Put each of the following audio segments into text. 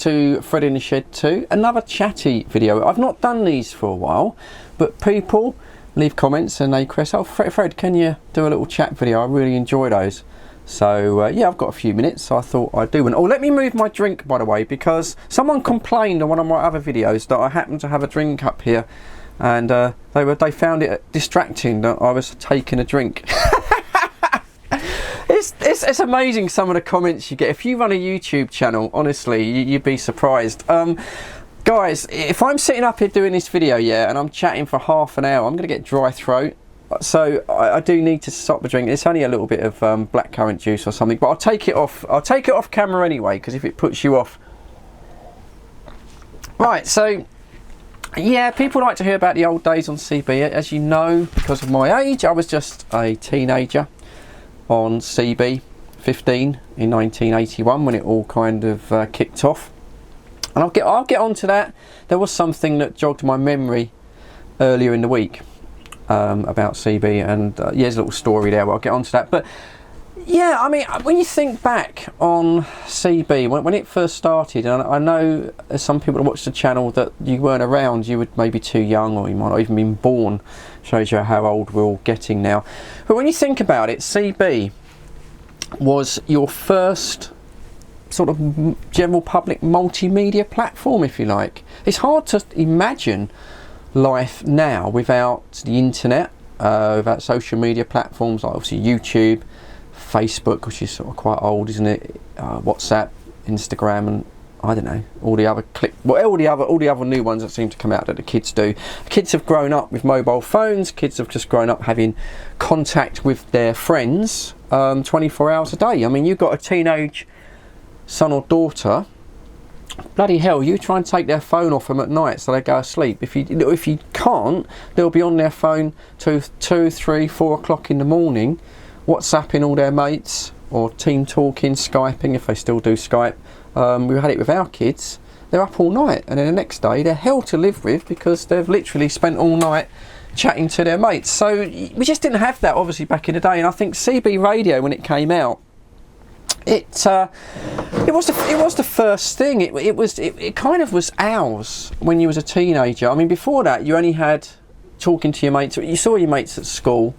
to Fred in the Shed 2, another chatty video. I've not done these for a while, but people leave comments and they request, oh Fred, can you do a little chat video? I really enjoy those. So yeah, I've got a few minutes, so I thought I'd do one. Oh, let me move my drink, by the way, because someone complained on one of my other videos that I happened to have a drink up here, and they found it distracting that I was taking a drink. It's amazing some of the comments you get. If you run a YouTube channel, honestly, you'd be surprised. Guys, if I'm sitting up here doing this video, yeah, and I'm chatting for half an hour, I'm going to get dry throat. So I do need to stop the drink. It's only a little bit of blackcurrant juice or something, but I'll take it off. I'll take it off camera anyway, because if it puts you off. Right, so yeah, people like to hear about the old days on CB. As you know, because of my age, I was just a teenager on CB 15 in 1981 when it all kind of kicked off. And I'll get on to that. There was something that jogged my memory earlier in the week about CB, and yeah, there's a little story there, but I'll get on to that. But yeah, I mean, when you think back on CB, when it first started, and I know there's some people that watch the channel that you weren't around, you were maybe too young, or you might not even been born. Shows you how old we're all getting now. But when you think about it, CB was your first sort of general public multimedia platform, if you like. It's hard to imagine life now without the internet, without social media platforms like obviously YouTube, Facebook, which is sort of quite old, isn't it? WhatsApp, Instagram, and I don't know, all the other all the other new ones that seem to come out that the kids do. Kids have grown up with mobile phones. Kids have just grown up having contact with their friends 24 hours a day. I mean, you've got a teenage son or daughter, bloody hell, you try and take their phone off them at night so they go to sleep. If you can't, they'll be on their phone till 2, 3, 4 o'clock in the morning, WhatsApping all their mates, or team talking, Skyping if they still do Skype. We've had it with our kids. They're up all night, and then the next day they're hell to live with because they've literally spent all night chatting to their mates. So we just didn't have that obviously back in the day, and I think CB radio, when it came out, it was the first thing. It kind of was ours when you was a teenager. I mean, before that you only had talking to your mates. You saw your mates at school,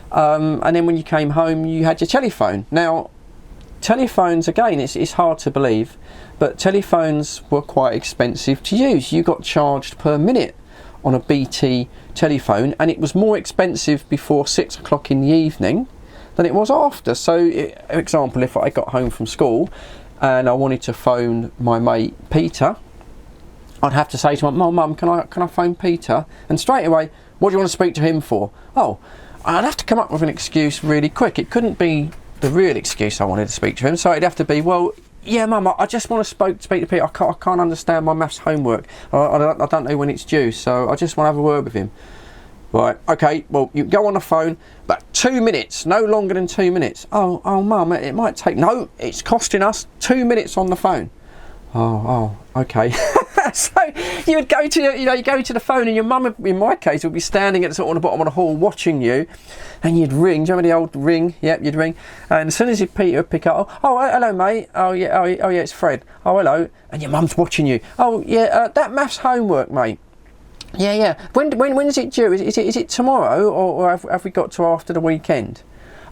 and then when you came home you had your telephone. Now telephones, again, it's hard to believe, but telephones were quite expensive to use. You got charged per minute on a BT telephone, and it was more expensive before 6 o'clock in the evening than it was after. So, for example, if I got home from school and I wanted to phone my mate Peter, I'd have to say to my mum, can I phone Peter? And straight away, what do you want to speak to him for? Oh, I'd have to come up with an excuse really quick. It couldn't be the real excuse I wanted to speak to him, so it'd have to be, well, yeah, Mum, I just want to speak to Peter. I can't understand my maths homework. I don't know when it's due, so I just want to have a word with him. Right, okay, well, you go on the phone, but 2 minutes, no longer than 2 minutes. Oh, Mum, it might take, no, it's costing us 2 minutes on the phone. Oh, okay. So you would go to, you go to the phone, and your mum, in my case, would be standing at the bottom of the hall watching you, and you'd ring. Do you remember the old ring? Yep, you'd ring, and as soon as Peter would pick up, oh, hello, mate. Oh yeah, it's Fred. Oh, hello, and your mum's watching you. Oh yeah, that maths homework, mate. Yeah. When's it due? Is it tomorrow, or have we got to after the weekend?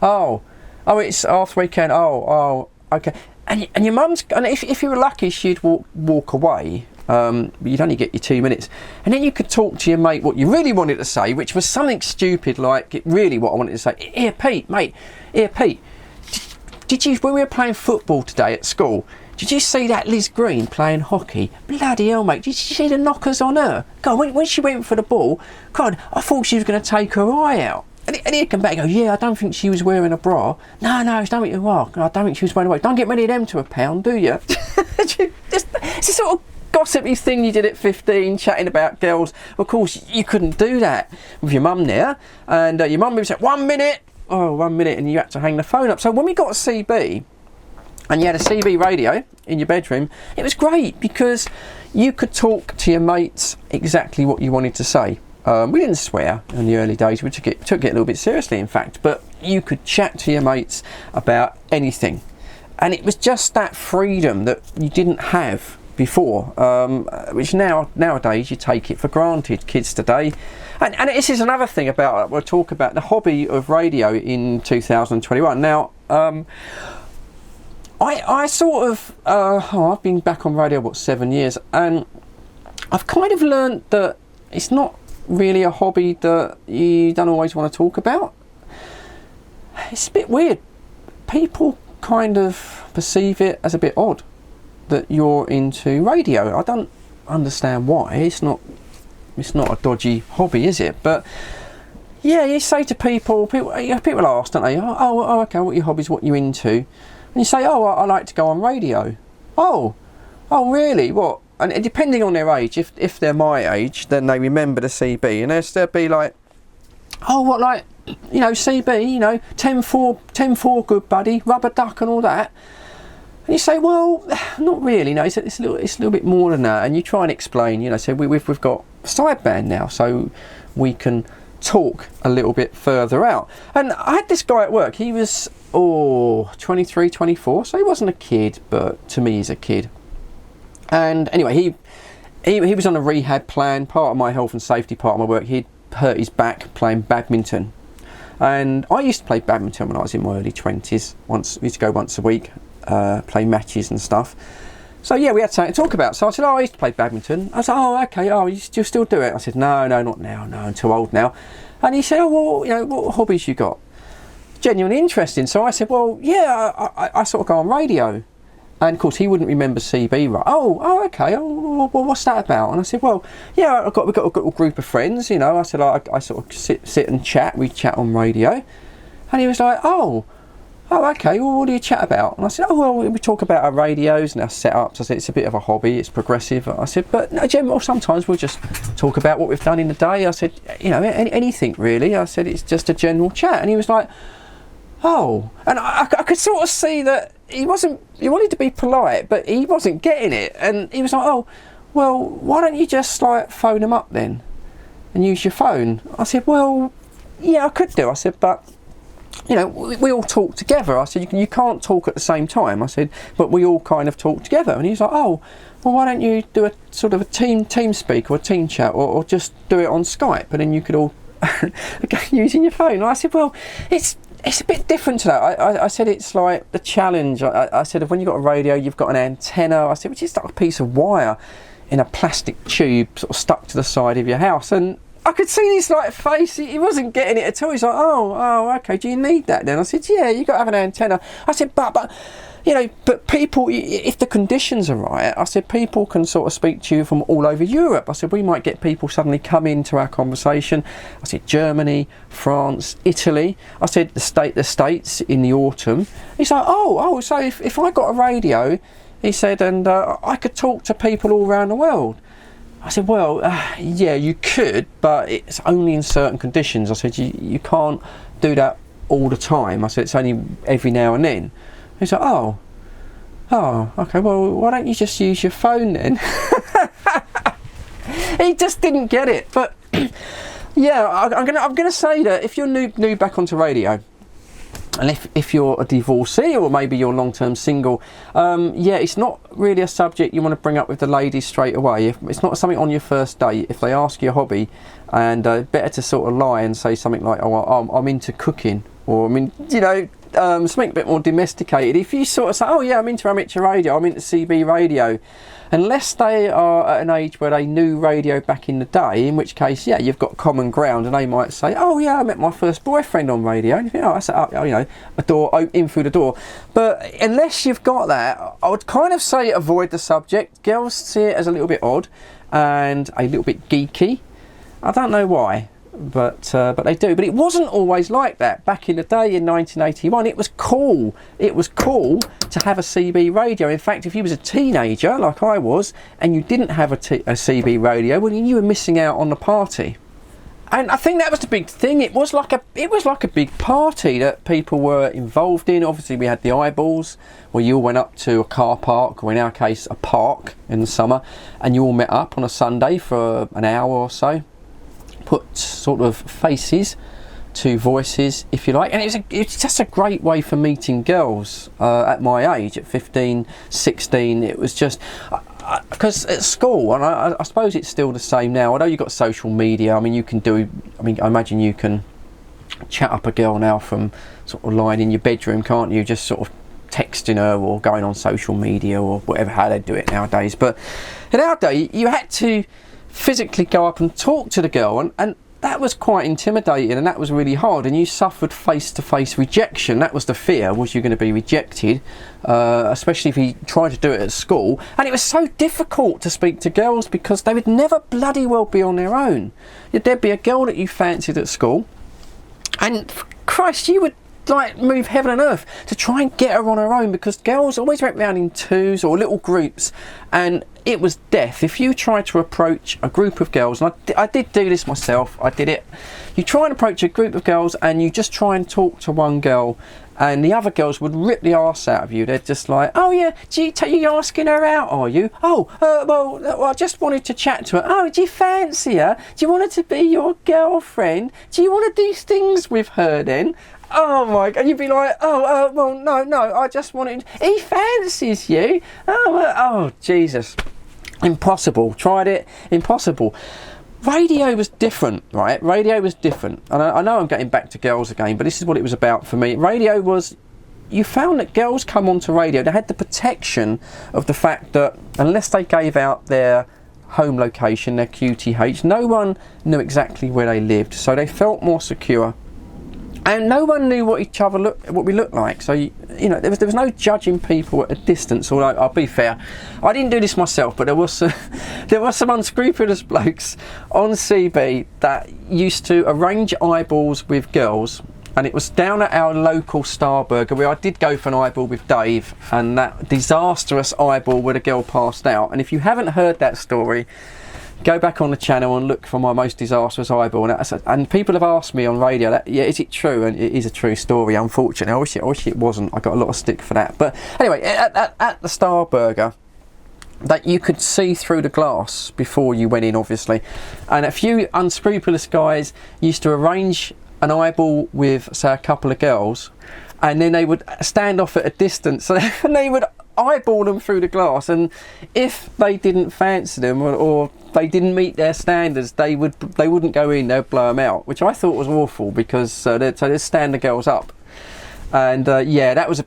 Oh, it's after weekend. Oh, okay. And your mum's, and if you were lucky, she'd walk away. You'd only get your 2 minutes, and then you could talk to your mate what you really wanted to say, which was something stupid like really what I wanted to say. Here, Pete, mate. Here, Pete. Did you, when we were playing football today at school, did you see that Liz Green playing hockey? Bloody hell, mate. Did you see the knockers on her? God, when she went for the ball, God, I thought she was going to take her eye out. And he'd come back and go, yeah, I don't think she was wearing a bra. No, it's don't think you are. I don't think she was wearing a bra. Don't get many of them to a pound, do you? It's a sort of gossipy thing you did at 15, chatting about girls. Of course, you couldn't do that with your mum there. And your mum would say, 1 minute. Oh, 1 minute. And you had to hang the phone up. So when we got a CB, and you had a CB radio in your bedroom, it was great because you could talk to your mates exactly what you wanted to say. We didn't swear in the early days. We took it a little bit seriously, in fact. But you could chat to your mates about anything. And it was just that freedom that you didn't have before, which nowadays you take it for granted, kids today. And this is another thing about, we'll talk about the hobby of radio in 2021. Now, I sort of, I've been back on radio, 7 years, and I've kind of learned that it's not really a hobby that you don't always want to talk about. It's a bit weird. People kind of perceive it as a bit odd that you're into radio. I don't understand why. It's not a dodgy hobby, is it? But yeah, you say to people ask, don't they? Oh, okay, what are your hobbies, what are you into? And you say, oh, I like to go on radio. Oh, really? What? And depending on their age, if they're my age, then they remember the CB, and they'll be like, oh, what, like, CB, 10-4 good buddy, rubber duck and all that. And you say, well, not really, no, it's a little bit more than that. And you try and explain, so we've got sideband now, so we can talk a little bit further out. And I had this guy at work, he was 23, 24, so he wasn't a kid, but to me he's a kid. And anyway, he was on a rehab plan. Part of my health and safety part of my work, he'd hurt his back playing badminton. And I used to play badminton when I was in my early 20s. We used to go once a week, play matches and stuff. So yeah, we had something to talk about. So I said, I used to play badminton. I said, okay, you still do it? I said, no, not now, no, I'm too old now. And he said, well, what hobbies you got? Genuinely interesting. So I said, well, yeah, I sort of go on radio. And of course he wouldn't remember CB, right? Oh, okay. Oh, well, what's that about? And I said, well, yeah, we've got a group of friends, I said, I sort of sit and chat. We chat on radio. And he was like, oh, okay. Well, what do you chat about? And I said, well, we talk about our radios and our setups. I said, it's a bit of a hobby. It's progressive. I said, but no, Jim, sometimes we'll just talk about what we've done in the day. I said, anything really. I said, it's just a general chat. And he was like, oh, and I could sort of see that he wanted to be polite, but he wasn't getting it. And he was like, oh, well, why don't you just like phone him up then and use your phone? I said, well, yeah, I could do. I said, but we all talk together. I said, you can't talk at the same time. I said, but we all kind of talk together. And he was like, oh, well, why don't you do a sort of a team speak or a team chat, or just do it on Skype, and then you could all using your phone. And I said, well, it's a bit different to that. I said it's like the challenge. I said, if when you've got a radio, you've got an antenna. I said, which is like a piece of wire in a plastic tube sort of stuck to the side of your house. And I could see this like face, he wasn't getting it at all. He's like, oh, okay, do you need that then? I said, yeah, you've got to have an antenna. I said, but people, if the conditions are right, I said, people can sort of speak to you from all over Europe. I said, we might get people suddenly come into our conversation. I said, Germany, France, Italy. I said, the States in the autumn. He's like, so if I got a radio, he said, and I could talk to people all around the world. I said, well, yeah, you could, but it's only in certain conditions. I said, you can't do that all the time. I said, it's only every now and then. He's like, oh, okay, well, why don't you just use your phone then? He just didn't get it. But yeah, I'm gonna say that if you're new back onto radio, and if you're a divorcee, or maybe you're long-term single, yeah, it's not really a subject you want to bring up with the ladies straight away. It's not something on your first date. If they ask you a hobby, and better to sort of lie and say something like, oh, I'm into cooking, or something a bit more domesticated. If you sort of say, oh yeah, I'm into amateur radio, I'm into CB radio, unless they are at an age where they knew radio back in the day, in which case, yeah, you've got common ground, and they might say, oh yeah, I met my first boyfriend on radio, and you think, oh, that's a door in through the door. But unless you've got that, I would kind of say avoid the subject. Girls see it as a little bit odd and a little bit geeky. I don't know why, but they do. But it wasn't always like that. Back in the day, in 1981, it was cool. It was cool to have a CB radio. In fact, if you was a teenager, like I was, and you didn't have a CB radio, well, you were missing out on the party. And I think that was the big thing. It was like a big party that people were involved in. Obviously, we had the eyeballs, where you all went up to a car park, or in our case, a park in the summer, and you all met up on a Sunday for an hour or so. Put sort of faces to voices, if you like, and it's just a great way for meeting girls at my age, at 15, 16. It was just, because at school, and I suppose it's still the same now. I know you've got social media. I mean, you can do. I mean, I imagine you can chat up a girl now from sort of lying in your bedroom, can't you? Just sort of texting her or going on social media or whatever, how they do it nowadays. But in our day, you had to physically go up and talk to the girl, and that was quite intimidating, and that was really hard, and you suffered face-to-face rejection. That was the fear, was you're going to be rejected, especially if you tried to do it at school. And it was so difficult to speak to girls because they would never bloody well be on their own. There'd be a girl that you fancied at school, and Christ, you would like move heaven and earth to try and get her on her own, because girls always went round in twos or little groups, and it was death if you tried to approach a group of girls. And I did do this myself. I did it. You try and approach a group of girls and you just try and talk to one girl, and the other girls would rip the arse out of you. They're just like, oh yeah, you asking her out, are you? Oh, well, I just wanted to chat to her. Oh, do you fancy her? Do you want her to be your girlfriend? Do you want to do things with her then? Oh my God, you'd be like, well, no, I just wanted, he fancies you. Oh, Jesus. Impossible. Tried it, impossible. Radio was different, right? Radio was different. And I know I'm getting back to girls again, but this is what it was about for me. Radio was, you found that girls come onto radio, they had the protection of the fact that unless they gave out their home location, their QTH, no one knew exactly where they lived, so they felt more secure. And no one knew what we looked like. So you know, there was no judging people at a distance. Although I'll be fair, I didn't do this myself, but there was some unscrupulous blokes on CB that used to arrange eyeballs with girls. And it was down at our local Star Burger where I did go for an eyeball with Dave, and that disastrous eyeball where the girl passed out. And if you haven't heard that story, go back on the channel and look for my most disastrous eyeball. And people have asked me on radio, yeah, is it true? And it is a true story, unfortunately. I wish it wasn't. I got a lot of stick for that. But anyway, at the Star Burger, that you could see through the glass before you went in, obviously. And a few unscrupulous guys used to arrange an eyeball with, say, a couple of girls, and then they would stand off at a distance and they would eyeball them through the glass, and if they didn't fancy them or they didn't meet their standards, they wouldn't go in, they'd blow them out, which I thought was awful, because they'd stand the girls up. And yeah, that was a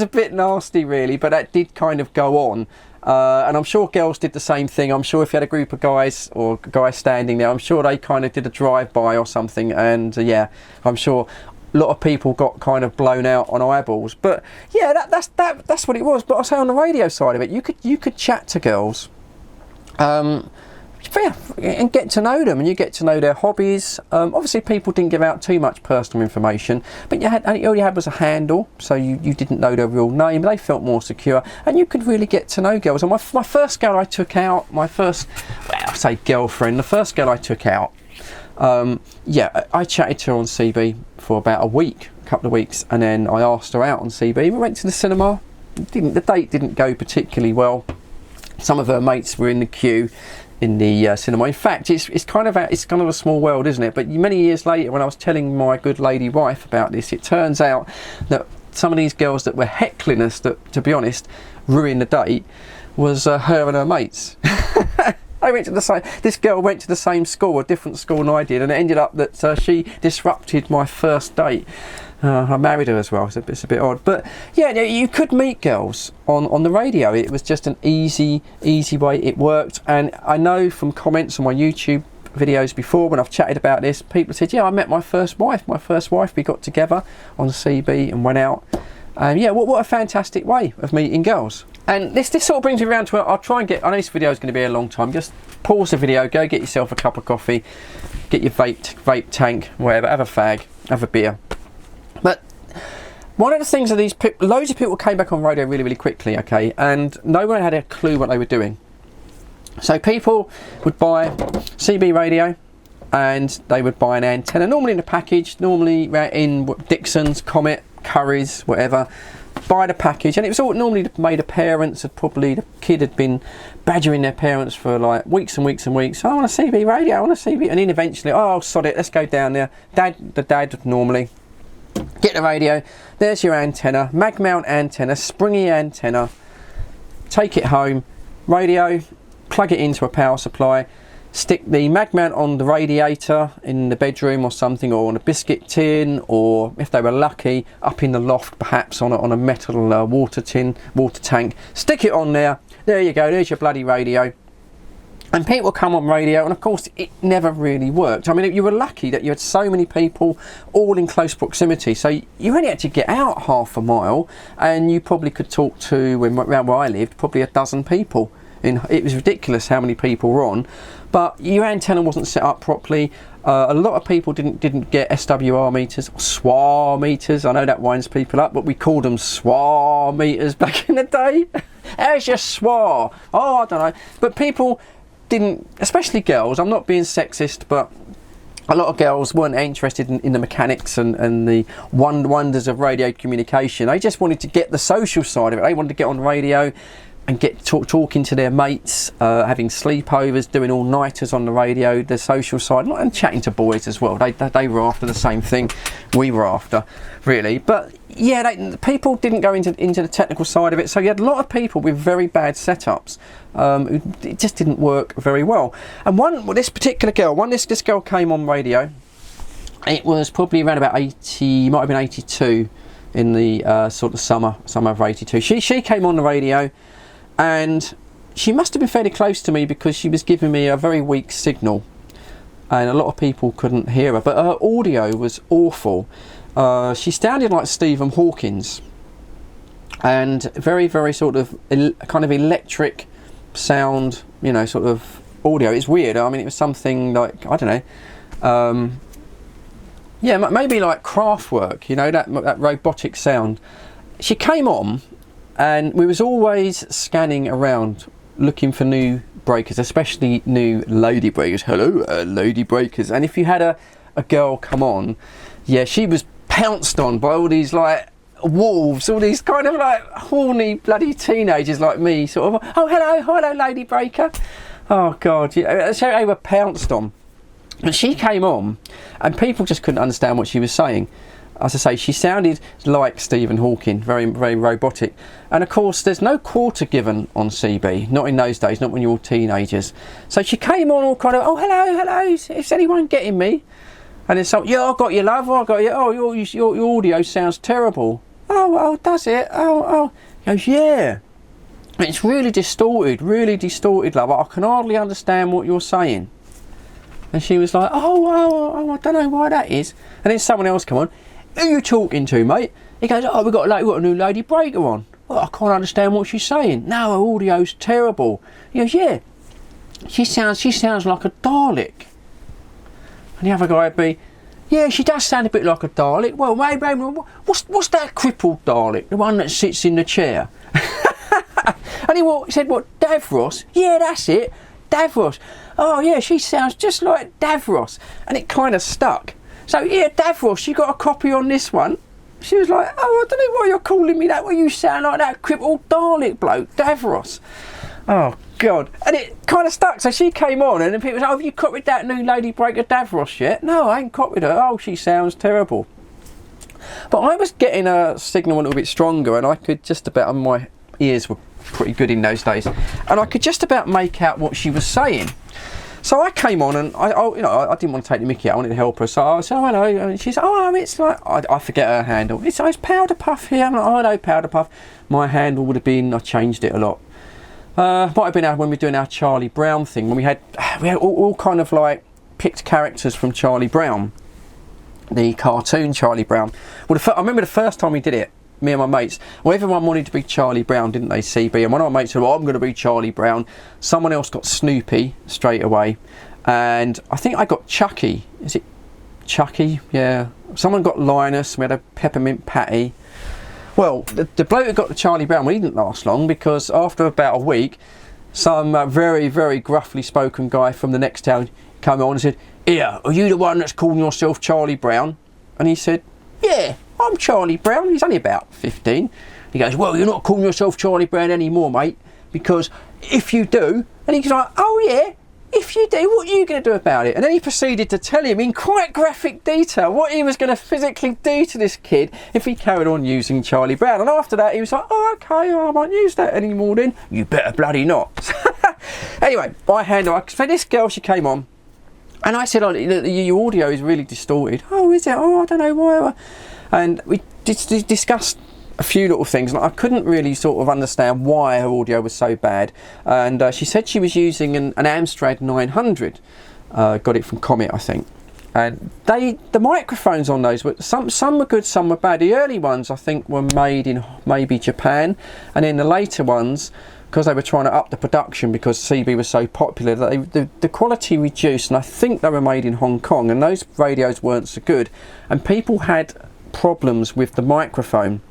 bit nasty, really, but that did kind of go on. And I'm sure girls did the same thing. I'm sure if you had a group of guys or guys standing there, I'm sure they kind of did a drive-by or something, and yeah, I'm sure a lot of people got kind of blown out on eyeballs. But yeah, that's what it was. But I say on the radio side of it, you could chat to girls, yeah, and get to know them, and you get to know their hobbies. Obviously, people didn't give out too much personal information, but all you had was a handle, so you didn't know their real name. They felt more secure, and you could really get to know girls. And my first girl I took out, I say girlfriend, the first girl I took out, yeah, I chatted to her on CB for about a couple of weeks, and then I asked her out on CB. We went to the cinema. The date didn't go particularly well. Some of her mates were in the queue in the cinema. In fact, it's kind of a small world, isn't it? But many years later, when I was telling my good lady wife about this, it turns out that some of these girls that were heckling us, that, to be honest, ruined the date, was her and her mates. This girl went to the same school, a different school than I did, and it ended up that she disrupted my first date. I married her as well, so it's a bit odd. But yeah, you could meet girls on the radio. It was just an easy way. It worked. And I know from comments on my YouTube videos before, when I've chatted about this, people said, yeah, I met my first wife. We got together on CB and went out. Yeah, what a fantastic way of meeting girls. And this sort of brings me around to I'll try and get, I know this video is going to be a long time, just pause the video, go get yourself a cup of coffee, get your vape tank, whatever, have a fag, have a beer. But one of the things that loads of people came back on radio really, really quickly, okay, and no one had a clue what they were doing. So people would buy CB radio, and they would buy an antenna, normally in a package, normally in Dixon's, Comet, Curry's, whatever. Buy the package, and it was all normally made of parents. The kid had been badgering their parents for like weeks and weeks and weeks. I want a CB radio, I want a CB, and then eventually, oh sod it, let's go down there. The dad normally get the radio. There's your antenna, mag mount antenna, springy antenna. Take it home, radio, plug it into a power supply, stick the mag mount on the radiator in the bedroom or something, or on a biscuit tin, or if they were lucky, up in the loft perhaps on a metal water tank. Stick it on there. There you go, there's your bloody radio. And people come on radio, and of course it never really worked. I mean, you were lucky that you had so many people all in close proximity, so you only had to get out half a mile and you probably could talk to, around where I lived, probably a dozen people. It was ridiculous how many people were on, but your antenna wasn't set up properly. A lot of people didn't get SWR meters, or SWR meters. I know that winds people up, but we called them SWR meters back in the day. How's your SWR? Oh, I don't know. But people didn't, especially girls, I'm not being sexist, but a lot of girls weren't interested in the mechanics and the wonders of radio communication. They just wanted to get the social side of it. They wanted to get on the radio and get talking to their mates, having sleepovers, doing all-nighters on the radio, the social side, and chatting to boys as well. They were after the same thing we were after, really. But yeah, people didn't go into the technical side of it, so you had a lot of people with very bad setups. It just didn't work very well. And this particular girl, this girl came on radio, it was probably around about 80, might have been 82, in the sort of summer of 82. She came on the radio, and she must have been fairly close to me because she was giving me a very weak signal, and a lot of people couldn't hear her, but her audio was awful. She sounded like Stephen Hawking's, and very, very sort of kind of electric sound, you know, sort of audio. It's weird. I mean, it was something like, I don't know, yeah, maybe like Kraftwerk, you know, that robotic sound. She came on, and we was always scanning around looking for new breakers, especially new lady breakers. Hello, lady breakers. And if you had a girl come on, yeah, she was pounced on by all these like wolves, all these kind of like horny bloody teenagers like me, sort of, oh hello lady breaker. Oh god, yeah, so they were pounced on. But she came on and people just couldn't understand what she was saying. As I say, she sounded like Stephen Hawking, very, very robotic. And of course, there's no quarter given on CB, not in those days, not when you're all teenagers. So she came on all kind of, oh, hello, is anyone getting me? And it's like, yeah, I got you, love, I got you. Oh, your audio sounds terrible. Oh, does it? Oh. He goes, yeah. It's really distorted, love. I can hardly understand what you're saying. And she was like, oh, I don't know why that is. And then someone else come on. Who are you talking to, mate? He goes, oh, we've got a new lady breaker on. Well, I can't understand what she's saying. No, her audio's terrible. He goes, yeah, she sounds like a Dalek. And the other guy would be, yeah, she does sound a bit like a Dalek. Well, maybe, what's that crippled Dalek? The one that sits in the chair? And he said, what, Davros? Yeah, that's it, Davros. Oh, yeah, she sounds just like Davros. And it kind of stuck. So, yeah, Davros, you got a copy on this one? She was like, oh, I don't know why you're calling me that. Well, you sound like that crippled Dalek bloke, Davros. Oh, God. And it kind of stuck. So she came on and then people said, oh, have you copied that new lady breaker Davros yet? No, I ain't copied her. Oh, she sounds terrible. But I was getting a signal a little bit stronger, and I could just about, and my ears were pretty good in those days, and I could just about make out what she was saying. So I came on and I didn't want to take the mickey out, I wanted to help her. So I said, oh, hello. And she said, oh, it's like, I forget her handle. It's Powder Puff here. I'm like, oh, hello, Powder Puff. My handle would have been, I changed it a lot. Might have been when we were doing our Charlie Brown thing, when we had all kind of like picked characters from Charlie Brown, the cartoon Charlie Brown. Well, I remember the first time we did it, me and my mates, well, everyone wanted to be Charlie Brown, didn't they, CB? And one of my mates said, well, I'm going to be Charlie Brown. Someone else got Snoopy straight away. And I think I got Chucky. Is it Chucky? Yeah. Someone got Linus. We had a Peppermint Patty. Well, the bloke who got the Charlie Brown, well, he didn't last long, because after about a week, some very, very gruffly spoken guy from the next town came on and said, here, are you the one that's calling yourself Charlie Brown? And he said, yeah, I'm Charlie Brown. He's only about 15. He goes, well, you're not calling yourself Charlie Brown anymore, mate, because if you do, and he's like, oh yeah, if you do, what are you going to do about it? And then he proceeded to tell him in quite graphic detail what he was going to physically do to this kid if he carried on using Charlie Brown. And after that, he was like, oh, okay, I won't use that anymore then. You better bloody not. Anyway, I handle it. So this girl, she came on, and I said, oh, your audio is really distorted. Oh, is it? Oh, I don't know why. And we discussed a few little things, and I couldn't really sort of understand why her audio was so bad. And she said she was using an Amstrad 900, got it from Comet, I think. And the microphones on those were some were good, some were bad. The early ones I think were made in maybe Japan, and then the later ones, because they were trying to up the production because CB was so popular, that the quality reduced, and I think they were made in Hong Kong, and those radios weren't so good, and people had problems with the microphone.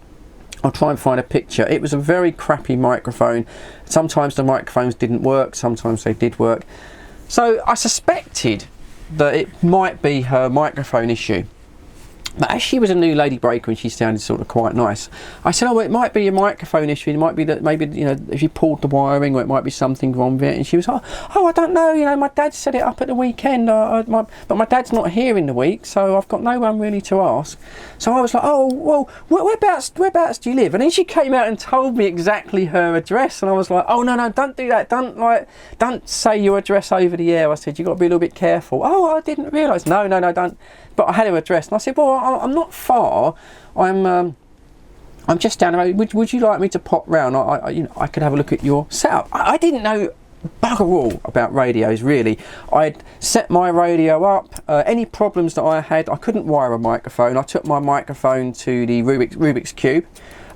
I'll try and find a picture. It was a very crappy microphone. Sometimes the microphones didn't work, sometimes they did work. So I suspected that it might be her microphone issue. But as she was a new lady breaker and she sounded sort of quite nice, I said, oh, well, it might be a microphone issue. It might be that maybe, you know, if you pulled the wiring, or it might be something wrong with it. And she was like, oh, I don't know, you know, my dad set it up at the weekend, but my dad's not here in the week, so I've got no one really to ask. So I was like, oh, well, whereabouts do you live? And then she came out and told me exactly her address, and I was like, oh, no, don't do that. Don't say your address over the air. I said, you've got to be a little bit careful. Oh, I didn't realise. No, don't. But I had her address, and I said, well, I'm not far. I'm just down the road. Would you like me to pop round? I could have a look at your setup. I didn't know bugger all about radios, really. I'd set my radio up. Any problems that I had, I couldn't wire a microphone. I took my microphone to the Rubik's Cube.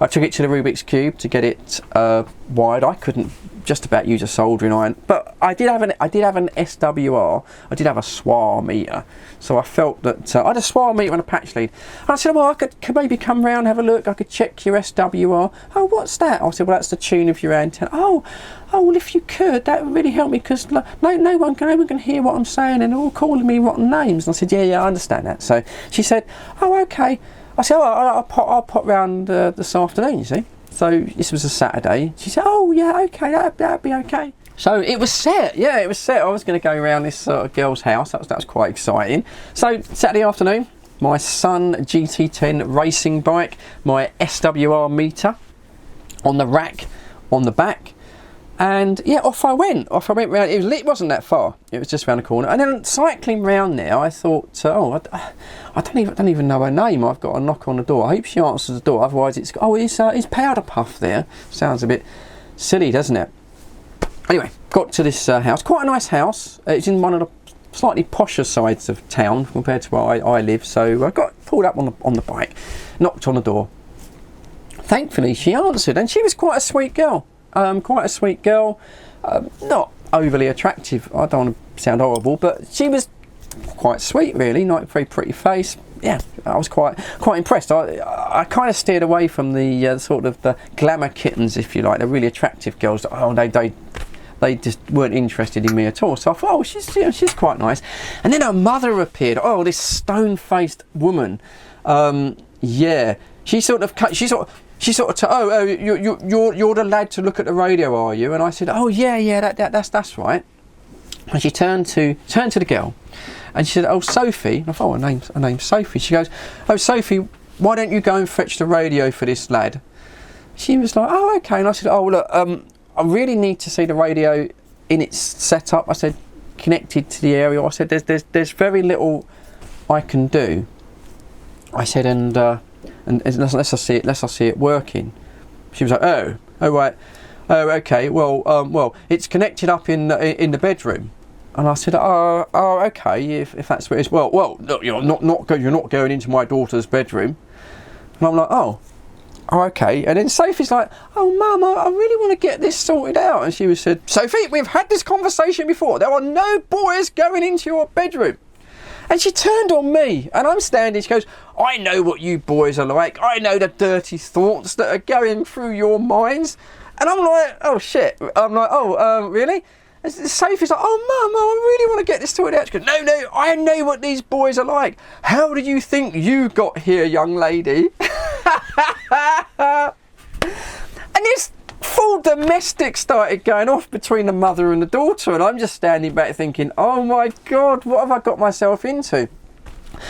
I took it to the Rubik's Cube to get it wired. I couldn't just about use a soldering iron, but I did have an SWR. I did have a SWR meter, so I felt that I had a SWR meter and a patch lead. And I said, well, I could maybe come round, have a look. I could check your SWR. Oh, what's that? I said, well, that's the tune of your antenna. Oh, well, if you could, that would really help me, because no one can hear what I'm saying, and they're all calling me rotten names. And I said, yeah, I understand that. So she said, oh, okay. I said, oh, I'll pop round this afternoon, you see. So this was a Saturday. She said, oh, yeah, okay, that'd be okay. So it was set. Yeah, it was set. I was going to go around this girl's house. That was quite exciting. So Saturday afternoon, my Sun GT10 racing bike, my SWR meter on the rack on the back. And yeah, off I went round. It wasn't that far. It was just round the corner. And then cycling round there, I thought, I don't even know her name. I've got a knock on the door. I hope she answers the door. Otherwise, it's Powder Puff there. Sounds a bit silly, doesn't it? Anyway, got to this house. Quite a nice house. It's in one of the slightly posher sides of town compared to where I live. So I got pulled up on the bike, knocked on the door. Thankfully, she answered, and she was quite a sweet girl. Not overly attractive. I don't want to sound horrible, but she was quite sweet, really. Not very pretty face. Yeah, I was quite impressed. I kind of steered away from the sort of the glamour kittens, if you like. They're really attractive girls. They just weren't interested in me at all. So I thought, oh, she's quite nice. And then her mother appeared. Oh, this stone-faced woman. Yeah, she sort of you're the lad to look at the radio, are you? And I said, oh yeah, that's right. And she turned to the girl, and she said, oh, Sophie. And I thought, oh, her name's Sophie. She goes, oh, Sophie, why don't you go and fetch the radio for this lad? She was like, oh, okay. And I said, oh, look, I really need to see the radio in its setup. I said, connected to the area. I said, there's very little I can do. I said, and unless I see it working. She was like, oh right, oh okay, well it's connected up in the bedroom. And I said, oh okay, if that's what it is. Well look, you're not going into my daughter's bedroom. And I'm like, oh okay. And then Sophie's like, oh mum, I really want to get this sorted out. And she said, Sophie, we've had this conversation before. There are no boys going into your bedroom. And she turned on me, and I'm standing. She goes, I know what you boys are like. I know the dirty thoughts that are going through your minds. And I'm like, oh shit. I'm like, oh, really? And Sophie's like, oh mum, I really want to get this sorted out. She goes, no, I know what these boys are like. How do you think you got here, young lady? And this full domestic started going off between the mother and the daughter, and I'm just standing back thinking, oh my God, what have I got myself into?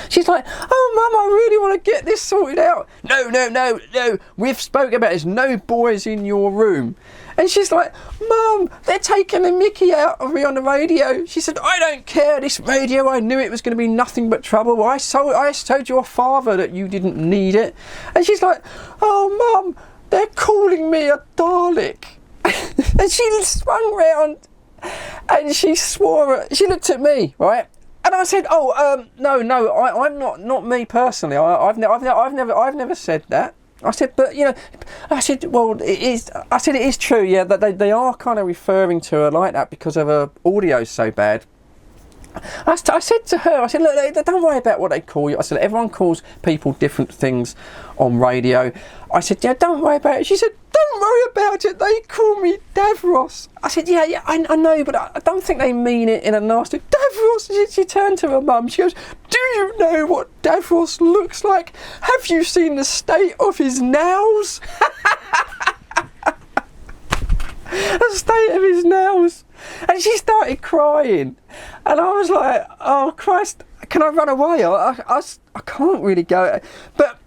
She's like, oh Mum, I really want to get this sorted out. No, we've spoken about this, no boys in your room. And she's like, Mum, they're taking the mickey out of me on the radio. She said, I don't care, this radio, I knew it was going to be nothing but trouble. I told your father that you didn't need it. And she's like, oh Mum, they're calling me a Dalek. And she swung round and she swore, she looked at me, right? And I said, "Oh, no, I'm not me personally. I've never said that." I said, "But you know," I said, "Well, it is." I said, "It is true, yeah, that they are kind of referring to her like that because of her audio's so bad." I said to her, I said, "Look, don't worry about what they call you." I said, "Everyone calls people different things on radio." I said, "Yeah, don't worry about it." She said, "Don't worry about it. They call me Davros." I said, "Yeah, I know, but I don't think they mean it in a nasty." Davros. She turned to her mum. She goes, "Do you know what Davros looks like? Have you seen the state of his nails?" The state of his nails. And she started crying, and I was like, "Oh Christ, can I run away? I can't really go." But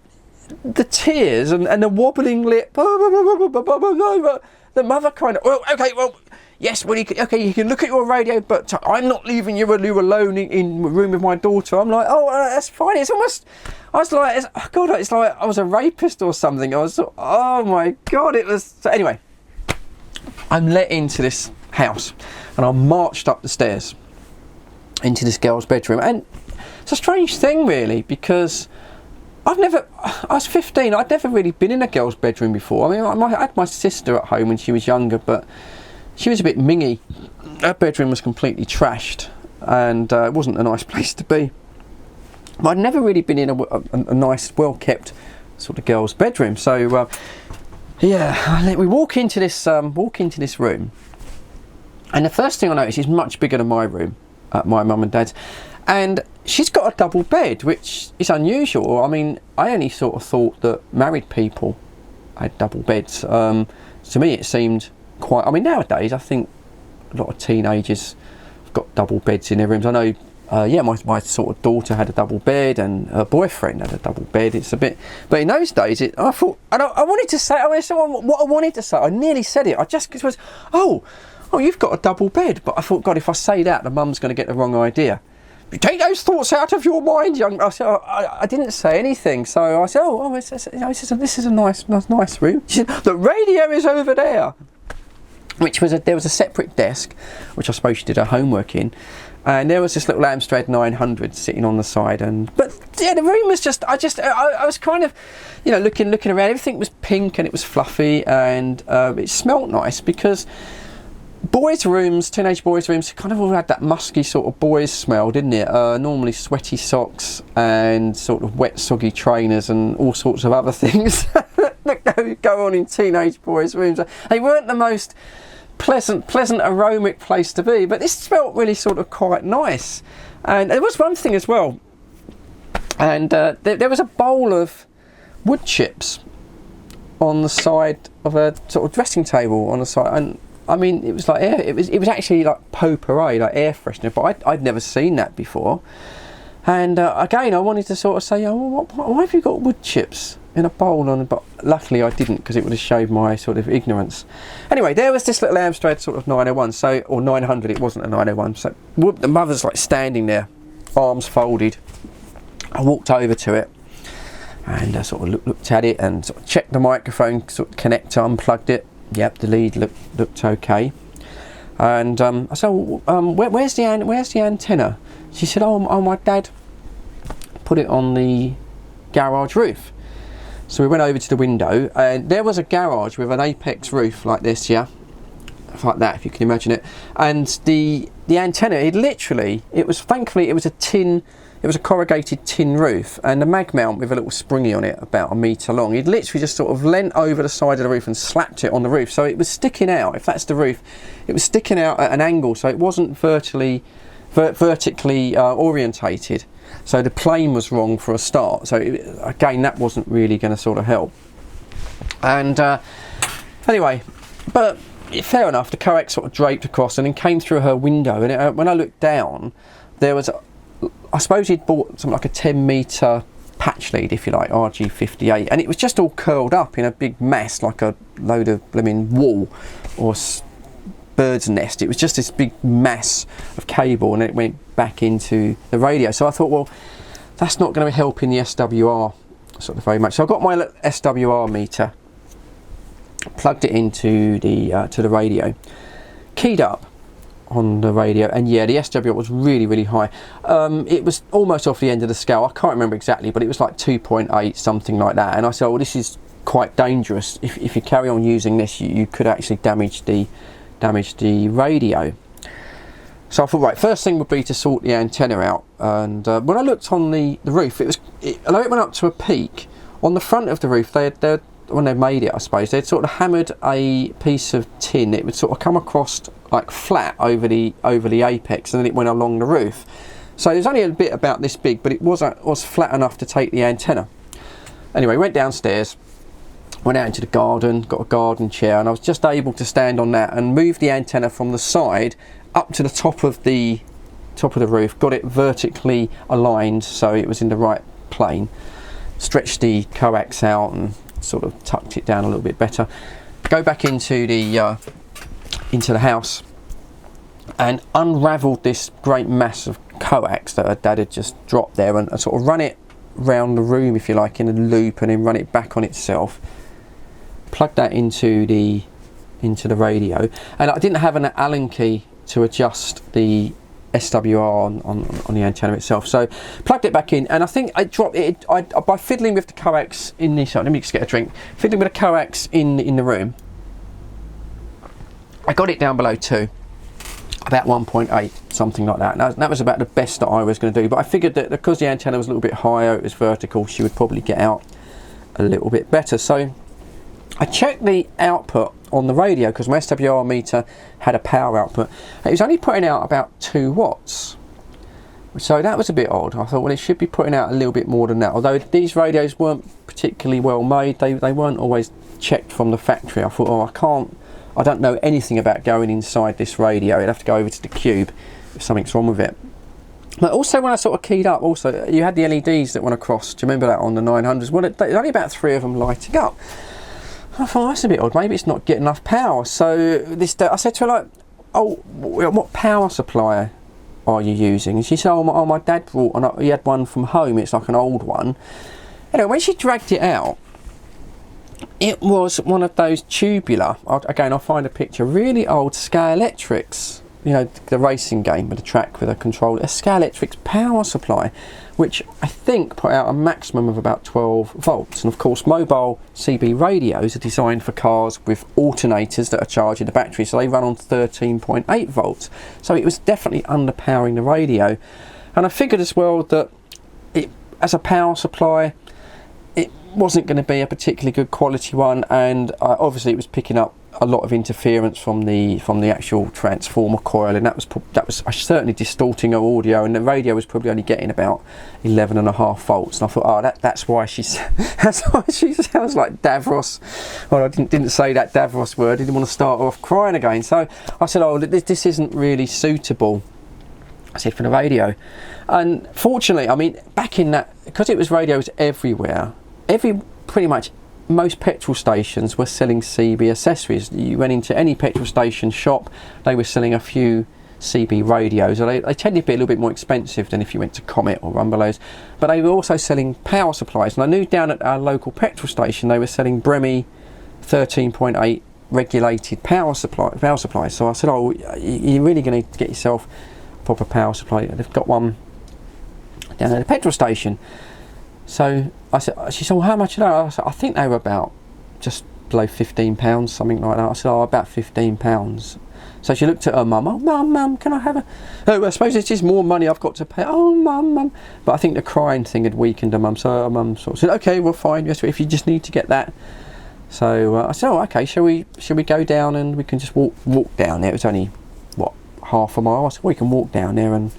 the tears and the wobbling lip, the mother kind of, "Well, okay, well, yes, well, you can look at your radio, but I'm not leaving you alone in the room with my daughter." I'm like, "Oh, that's fine." It's almost, I was like, God, it's like I was a rapist or something. I was, oh my God, it was. So anyway, I'm let into this house and I marched up the stairs into this girl's bedroom, and it's a strange thing really, because I was 15, I'd never really been in a girl's bedroom before. I mean, I had my sister at home when she was younger, but she was a bit mingy. Her bedroom was completely trashed, and it wasn't a nice place to be. But I'd never really been in a nice, well-kept sort of girl's bedroom. So yeah, we walk into this room, and the first thing I notice is much bigger than my room at my mum and dad's, and she's got a double bed, which is unusual. I mean, I only sort of thought that married people had double beds. To me, it seemed quite. I mean, nowadays I think a lot of teenagers have got double beds in their rooms. I know. My sort of daughter had a double bed, and her boyfriend had a double bed. It's a bit, but in those days, I thought, and I wanted to say, what I wanted to say, I nearly said it. I just was, oh, you've got a double bed. But I thought, God, if I say that, the mum's going to get the wrong idea. You take those thoughts out of your mind, young. I said, I didn't say anything, so I said, this is a nice room. She said, the radio is over there, there was a separate desk, which I suppose she did her homework in. And there was this little Amstrad 900 sitting on the side, but yeah, the room was just. I was kind of, looking around. Everything was pink and it was fluffy, and it smelt nice, because teenage boys' rooms, kind of all had that musky sort of boys smell, didn't it? Normally sweaty socks and sort of wet, soggy trainers and all sorts of other things that go on in teenage boys' rooms. They weren't the most pleasant aromatic place to be, but this smelt really sort of quite nice. And there was one thing as well, and there was a bowl of wood chips on the side of a sort of dressing table on the side, and I mean, it was like it was actually like potpourri, like air freshener, but I'd never seen that before. And again, I wanted to sort of say, why have you got wood chips in a bowl but luckily I didn't, because it would have showed my sort of ignorance. Anyway, there was this little Amstrad sort of 901, or 900, it wasn't a 901, so the mother's like standing there, arms folded. I walked over to it and sort of looked at it and sort of checked the microphone sort of connector, unplugged it. Yep, the lead looked okay. And I said, where's the antenna? She said, oh, my dad put it on the garage roof. So we went over to the window, and there was a garage with an apex roof like this, yeah, like that, if you can imagine it. And the antenna, it was a corrugated tin roof, and a mag mount with a little springy on it, about 1 metre long. He'd literally just sort of leant over the side of the roof and slapped it on the roof, so it was sticking out. If that's the roof, it was sticking out at an angle, so it wasn't vertically orientated. So the plane was wrong for a start. So again, that wasn't really going to sort of help. And anyway, But fair enough, the coax sort of draped across and then came through her window, and when I looked down, there was, I suppose he'd bought something like a 10 metre patch lead, if you like, RG58, and it was just all curled up in a big mess, like a load of blooming wool or bird's nest. It was just this big mass of cable, and it went back into the radio. So I thought, well, that's not going to help in the SWR sort of very much. So I got my SWR meter, plugged it into the to the radio, keyed up on the radio, and yeah, the SWR was really high. It was almost off the end of the scale. I can't remember exactly, but it was like 2.8, something like that. And I said, well, this is quite dangerous. If you carry on using this, you could actually damage the radio. So I thought, right, first thing would be to sort the antenna out. And when I looked on the roof, although it went up to a peak, on the front of the roof, when they made it, I suppose, they'd sort of hammered a piece of tin. It would sort of come across like flat over the apex, and then it went along the roof. So there's only a bit about this big, but it was flat enough to take the antenna. Anyway, went downstairs, went out into the garden, got a garden chair, and I was just able to stand on that and move the antenna from the side up to the top of the roof. Got it vertically aligned so it was in the right plane. Stretched the coax out and sort of tucked it down a little bit better. Go back into the house and unravelled this great mass of coax that her dad had just dropped there, and sort of run it round the room, if you like, in a loop, and then run it back on itself. Plugged that into the radio, and I didn't have an Allen key to adjust the SWR on the antenna itself, so plugged it back in, and I think I dropped it. By fiddling with the coax in the, let me just get a drink. Fiddling with the coax in the room, I got it down below 2, about 1.8, something like that. And that was about the best that I was going to do. But I figured that because the antenna was a little bit higher, it was vertical, she would probably get out a little bit better. So I checked the output on the radio, because my SWR meter had a power output. It was only putting out about 2 watts. So that was a bit odd. I thought, well, it should be putting out a little bit more than that. Although these radios weren't particularly well made, they weren't always checked from the factory. I thought, oh, I don't know anything about going inside this radio. I'd have to go over to the Cube if something's wrong with it. But also, when I sort of keyed up, also you had the LEDs that went across. Do you remember that on the 900s? Well, there's only about 3 of them lighting up. I thought, that's a bit odd. Maybe it's not getting enough power. So I said to her, like, oh, what power supply are you using? And she said, oh, my dad brought, and he had one from home. It's like an old one. Anyway, when she dragged it out, it was one of those tubular, again, I'll find a picture, really old Scalextrics, you know, the racing game with a track with a controller, a Scalextrics power supply, which I think put out a maximum of about 12 volts. And of course, mobile CB radios are designed for cars with alternators that are charging the battery, so they run on 13.8 volts. So it was definitely underpowering the radio. And I figured as well that it, as a power supply, it wasn't going to be a particularly good quality one, and obviously it was picking up a lot of interference from the actual transformer coil, and that was certainly distorting her audio, and the radio was probably only getting about 11.5 volts. And I thought, oh, that's why she sounds like Davros. Well, I didn't say that Davros word. I didn't want to start off crying again. So I said, oh, this isn't really suitable, I said, for the radio. And fortunately, I mean, back in that, because it was radios everywhere, pretty much most petrol stations were selling CB accessories. You went into any petrol station shop, they were selling a few CB radios. They tended to be a little bit more expensive than if you went to Comet or Rumbelows, but they were also selling power supplies. And I knew down at our local petrol station they were selling Bremmy 13.8 regulated power supplies. So I said, oh, you're really going to get yourself a proper power supply. They've got one down at the petrol station. So she said, well, how much are they? I said, I think they were about just below £15, something like that. I said, oh, about £15. So she looked at her mum. Oh, mum, can I have a... Oh, I suppose it's just more money I've got to pay. Oh, mum. But I think the crying thing had weakened her mum. So her mum sort of said, okay, well, fine. Yes, if you just need to get that. So I said, oh, okay, shall we go down and we can just walk down there? It was only, half a mile. I said, well, we can walk down there and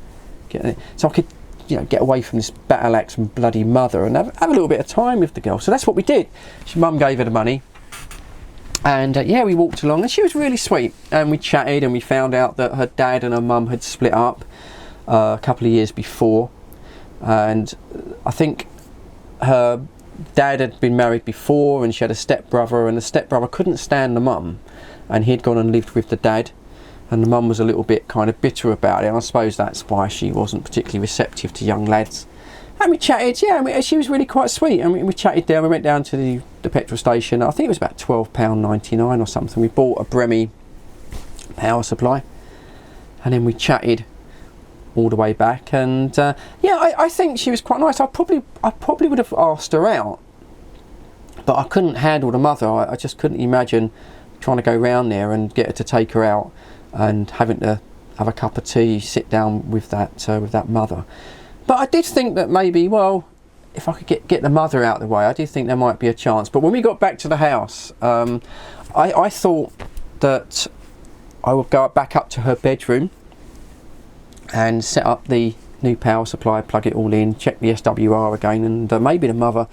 get it. So I could, get away from this battle axe and bloody mother and have a little bit of time with the girl. So that's what we did. Mum gave her the money, And yeah, we walked along, and she was really sweet, and we chatted, and we found out that her dad and her mum had split up a couple of years before, and I think her dad had been married before, and she had a stepbrother, and the stepbrother couldn't stand the mum, and he'd gone and lived with the dad, and the mum was a little bit kind of bitter about it, and I suppose that's why she wasn't particularly receptive to young lads. And we chatted, yeah, and she was really quite sweet, and we chatted there. We went down to the petrol station. I think it was about £12.99 or something. We bought a Bremmy power supply, and then we chatted all the way back. And yeah, I think she was quite nice. I probably would have asked her out, but I couldn't handle the mother. I just couldn't imagine trying to go round there and get her to take her out and having to have a cup of tea, sit down with that mother. But I did think that maybe, well, if I could get the mother out of the way, I did think there might be a chance. But when we got back to the house, I thought that I would go back up to her bedroom and set up the new power supply, plug it all in, check the SWR again, and maybe the mother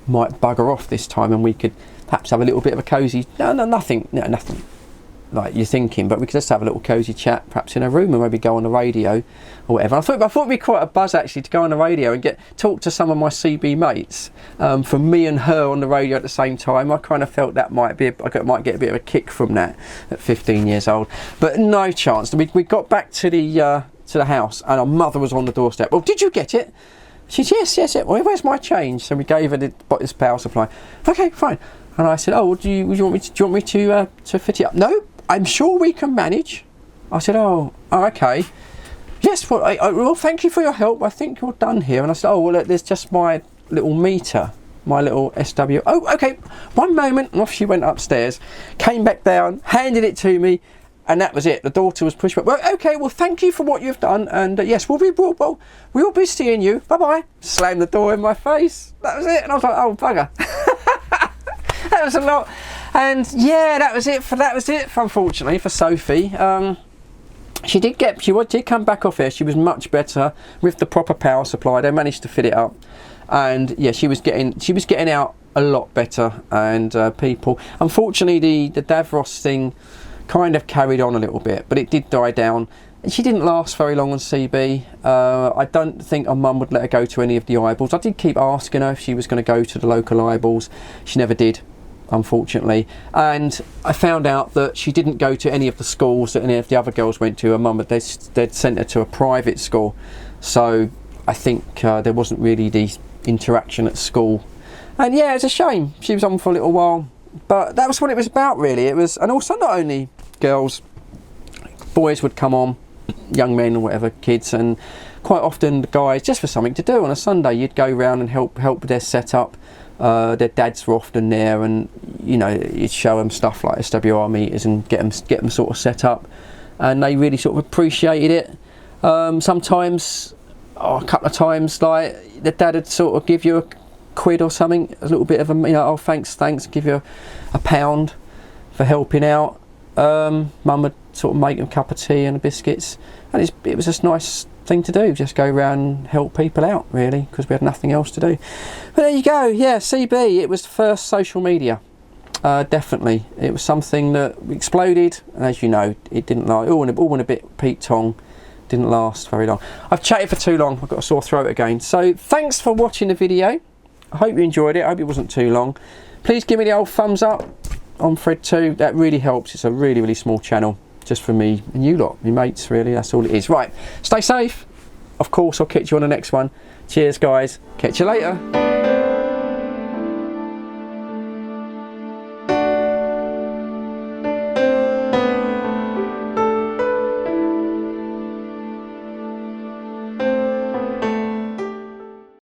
might bugger off this time, and we could perhaps have a little bit of a cosy, nothing like you're thinking, but we could just have a little cosy chat, perhaps in a room, and maybe go on the radio or whatever. I thought it'd be quite a buzz actually to go on the radio and talk to some of my CB mates. For me and her on the radio at the same time, I kind of felt that might get a bit of a kick from that at 15 years old. But no chance. We got back to the house, and our mother was on the doorstep. Well, did you get it? She said, yes. Well, where's my change? So we gave her this power supply. Okay, fine. And I said, oh, well, do you want me to fit it up? No, I'm sure we can manage. I said, oh okay. Yes, well, thank you for your help. I think you're done here. And I said, oh, well, there's just my little meter, my little SW. Oh, okay, one moment. And off she went upstairs, came back down, handed it to me, and that was it. The daughter was pushed back. Well, okay, well, thank you for what you've done. And yes, we'll be seeing you. Bye-bye. Slammed the door in my face. That was it. And I was like, oh, bugger. That was a lot. And yeah, that was it, unfortunately, for Sophie. She did come back off here. She was much better with the proper power supply. They managed to fit it up, and yeah, she was getting out a lot better. And people, unfortunately, the Davros thing kind of carried on a little bit, but it did die down. And she didn't last very long on CB. I don't think her mum would let her go to any of the eyeballs. I did keep asking her if she was going to go to the local eyeballs. She never did, unfortunately. And I found out that she didn't go to any of the schools that any of the other girls went to. Her mum, they'd sent her to a private school. So I think there wasn't really the interaction at school. And yeah, it's a shame. She was on for a little while. But that was what it was about, really. It was, and also not only girls, boys would come on, young men or whatever, kids, and quite often the guys, just for something to do on a Sunday, you'd go round and help with their setup. Their dads were often there, and you know, you'd show them stuff like SWR meters and get them sort of set up, and they really sort of appreciated it. Sometimes, a couple of times, like the dad would sort of give you a quid or something, a little bit of a, you know, oh thanks, give you a pound for helping out. Mum would sort of make them a cup of tea and the biscuits, and it was just a nice thing to do, just go around and help people out, really, because we had nothing else to do. But there you go. Yeah, CB, it was the first social media. Definitely, it was something that exploded, and as you know, it didn't last. All in a bit Pete Tong, didn't last very long. I've chatted for too long. I've got a sore throat again. So thanks for watching the video. I hope you enjoyed it. I hope it wasn't too long. Please give me the old thumbs up on Fred 2. That really helps. It's a really, really small channel, just for me and you lot, my mates, really. That's all it is. Right, stay safe. Of course, I'll catch you on the next one. Cheers, guys. Catch you later.